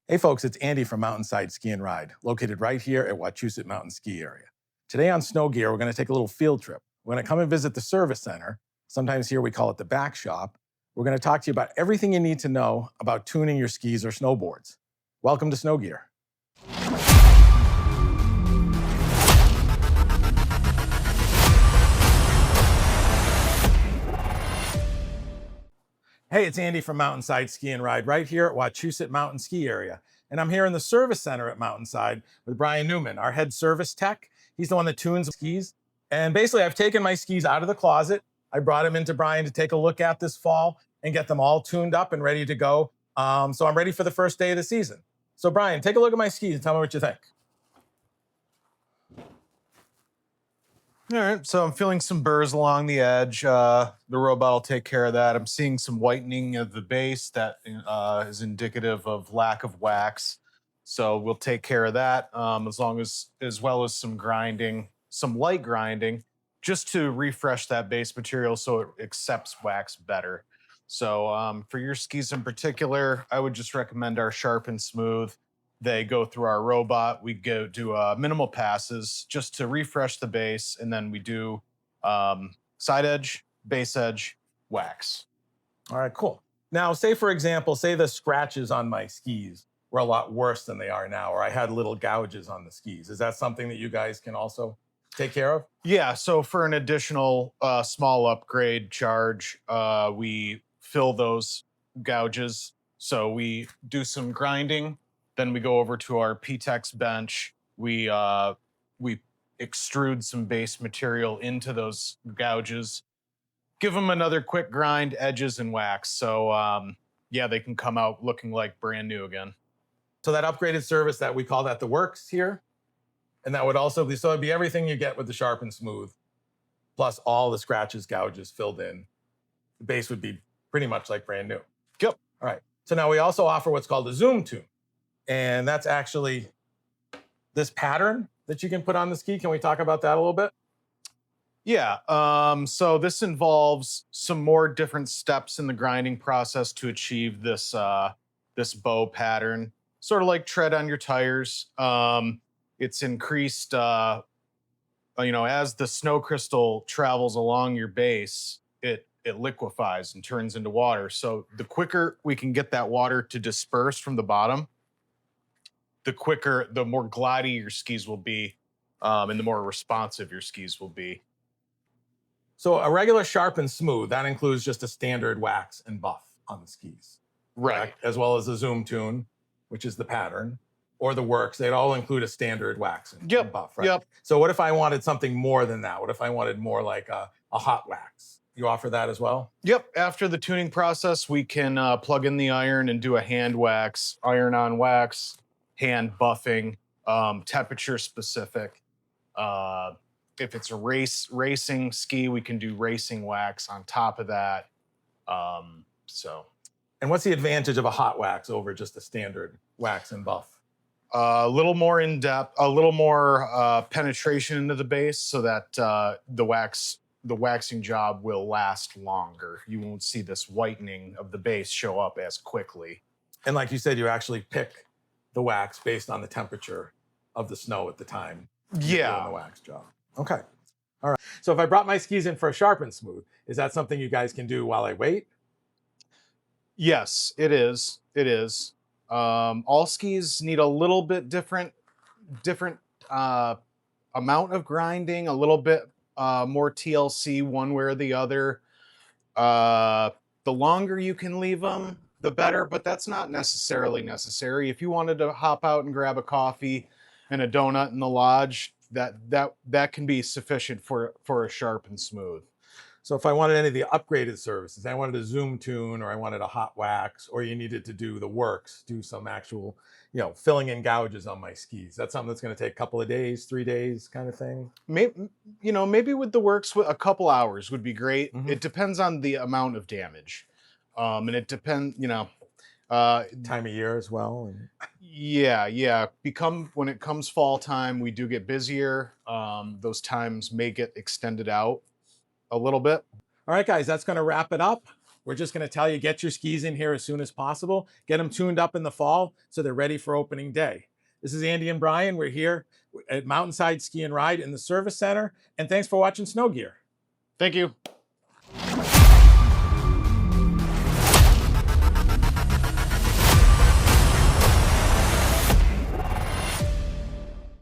Hey folks, it's Andy from Mtnside Ski Ride, located right here at Wachusett Mountain Ski Area. Today on Snow Gear, we're going to take a little field trip. We're going to come and visit the service center. Sometimes here we call it the back shop. We're going to talk to you about everything you need to know about tuning your skis or snowboards. Welcome to Snow Gear. Hey, it's Andy from Mtnside Ski Ride right here at Wachusett Mountain Ski Area. And I'm here in the service center at Mtnside with Brian Newman, our head service tech. He's the one that tunes skis. And basically, I've taken my skis out of the closet. I brought them into Brian to take a look at this fall and get them all tuned up and ready to go. So I'm ready for the first day of the season. So Brian, take a look at my skis and tell me what you think. All right, so I'm feeling some burrs along the edge. The robot will take care of that. I'm seeing some whitening of the base that is indicative of lack of wax. So we'll take care of that as well as some grinding, some light grinding, just to refresh that base material so it accepts wax better. So for your skis in particular, I would just recommend our Sharp and Smooth. They go through our robot. We go do minimal passes just to refresh the base, and then we do side edge, base edge, wax. All right, cool. Now, say for example, say the scratches on my skis were a lot worse than they are now, or I had little gouges on the skis. Is that something that you guys can also take care of? Yeah, so for an additional small upgrade charge, we fill those gouges. So we do some grinding. Then we go over to our PTEX bench. We extrude some base material into those gouges, give them another quick grind, edges and wax. So yeah, they can come out looking like brand new again. So that upgraded service, that we call that the works here. And that would also be, so it'd be everything you get with the Sharp and Smooth, plus all the scratches, gouges filled in. The base would be pretty much like brand new. Yep. All right. So now we also offer what's called a zoom tune. And that's actually this pattern that you can put on the ski. Can we talk about that a little bit? Yeah, so this involves some more different steps in the grinding process to achieve this, this bow pattern, sort of like tread on your tires. It's increased, as the snow crystal travels along your base, it liquefies and turns into water. So the quicker we can get that water to disperse from the bottom, the more glidey your skis will be, and the more responsive your skis will be. So a regular Sharp and Smooth, that includes just a standard wax and buff on the skis. Right. Correct? As well as the zoom tune, which is the pattern, or the works. They'd all include a standard wax and buff, right? Yep. So what if I wanted something more than that? What if I wanted more like a hot wax? You offer that as well? Yep. After the tuning process, we can plug in the iron and do a hand wax, iron on wax, hand buffing, temperature specific. If it's a racing ski, we can do racing wax on top of that. And what's the advantage of a hot wax over just a standard wax and buff? A little more in depth, a little more penetration into the base, so that the waxing job will last longer. You won't see this whitening of the base show up as quickly. And like you said, you actually pick the wax based on the temperature of the snow at the time. Yeah. Doing the wax job. Okay. All right. So if I brought my skis in for a Sharp and Smooth, is that something you guys can do while I wait? Yes, it is. It is. All skis need a little bit different amount of grinding, a little bit more TLC one way or the other. The longer you can leave them, the better, but that's not necessarily necessary. If you wanted to hop out and grab a coffee and a donut in the lodge, that can be sufficient for a Sharp and Smooth. So if I wanted any of the upgraded services, I wanted a zoom tune, or I wanted a hot wax, or you needed to do the works, do some actual, filling in gouges on my skis. That's something that's going to take a couple of days, 3 days kind of thing. Maybe with the works, a couple hours would be great. Mm-hmm. It depends on the amount of damage. And it depends, time of year as well. Yeah. When it comes fall time, we do get busier. Those times may get extended out a little bit. All right, guys, that's going to wrap it up. We're just going to tell you, get your skis in here as soon as possible. Get them tuned up in the fall so they're ready for opening day. This is Andy and Brian. We're here at Mtnside Ski and Ride in the Service Center. And thanks for watching Snow Gear. Thank you.